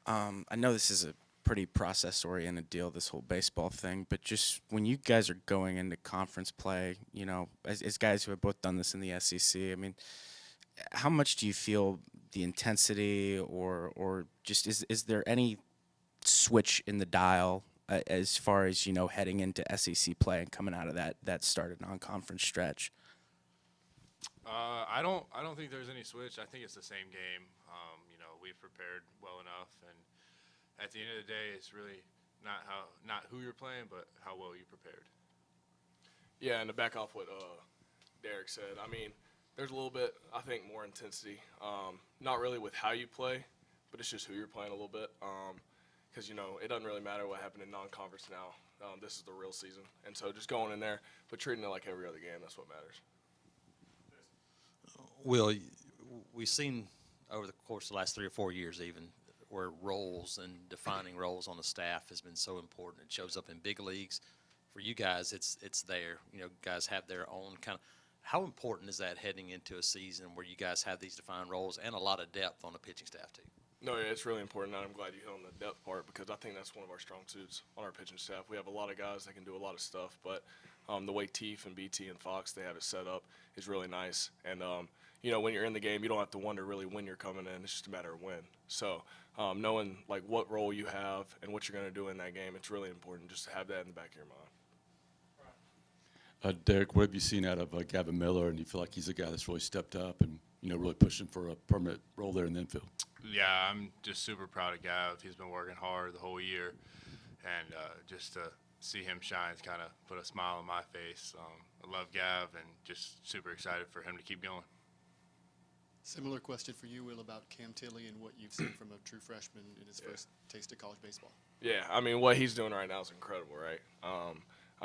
I know this is a pretty process-oriented deal, this whole baseball thing, but just when you guys are going into conference play, as guys who have both done this in the SEC, I mean, how much do you feel the intensity, or just is there any switch in the dial as far as heading into SEC play and coming out of that started non-conference stretch? I don't think there's any switch. I think it's the same game. We've prepared well enough, and at the end of the day, it's really not who you're playing, but how well you prepared. Yeah, and to back off what Deric said, I mean, there's a little bit, I think, more intensity. Not really with how you play, but it's just who you're playing a little bit. Because, it doesn't really matter what happened in non-conference now. This is the real season. And so just going in there, but treating it like every other game, that's what matters. Will, we've seen over the course of the last 3 or 4 years even where roles and defining roles on the staff has been so important. It shows up in big leagues. For you guys, it's there. Guys have their own kind of – how important is that heading into a season where you guys have these defined roles and a lot of depth on the pitching staff too? No, yeah, it's really important. I'm glad you hit on the depth part because I think that's one of our strong suits on our pitching staff. We have a lot of guys that can do a lot of stuff, but the way Teef and BT and Fox, they have it set up is really nice. And, when you're in the game, you don't have to wonder really when you're coming in. It's just a matter of when. So knowing, what role you have and what you're going to do in that game, it's really important just to have that in the back of your mind. Deric, what have you seen out of Gavin Miller, and do you feel like he's a guy that's really stepped up and, really pushing for a permanent role there in the infield? Yeah, I'm just super proud of Gav. He's been working hard the whole year, and just to see him shine has kind of put a smile on my face. I love Gav and just super excited for him to keep going. Similar question for you, Will, about Cam Tilley and what you've seen from a true freshman in his first taste of college baseball. Yeah, I mean, what he's doing right now is incredible, right?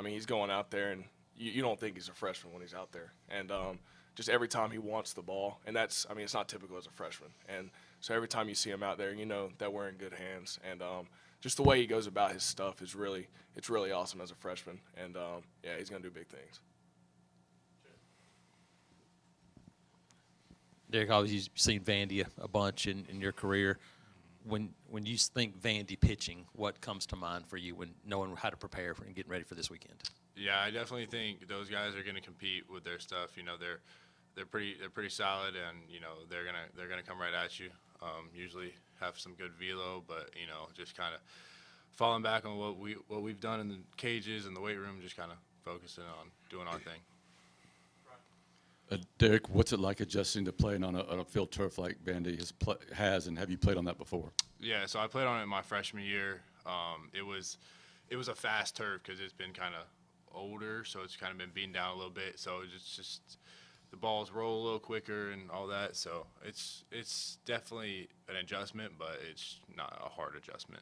He's going out there, and you don't think he's a freshman when he's out there. And just every time he wants the ball, and it's not typical as a freshman. And so every time you see him out there, you know that we're in good hands. And just the way he goes about his stuff is really awesome as a freshman. And, he's going to do big things. Deric, obviously you've seen Vandy a bunch in your career. When you think Vandy pitching, what comes to mind for you when knowing how to prepare and getting ready for this weekend? Yeah, I definitely think those guys are going to compete with their stuff. They're pretty solid, and they're gonna come right at you. Usually have some good velo, but just kind of falling back on what we've done in the cages and the weight room, just kind of focusing on doing our thing. Deric, what's it like adjusting to playing on a field turf like Vandy has, and have you played on that before? Yeah, so I played on it my freshman year. It was a fast turf because it's been kind of older, so it's kind of been beaten down a little bit. So it's just the balls roll a little quicker and all that. So it's definitely an adjustment, but it's not a hard adjustment.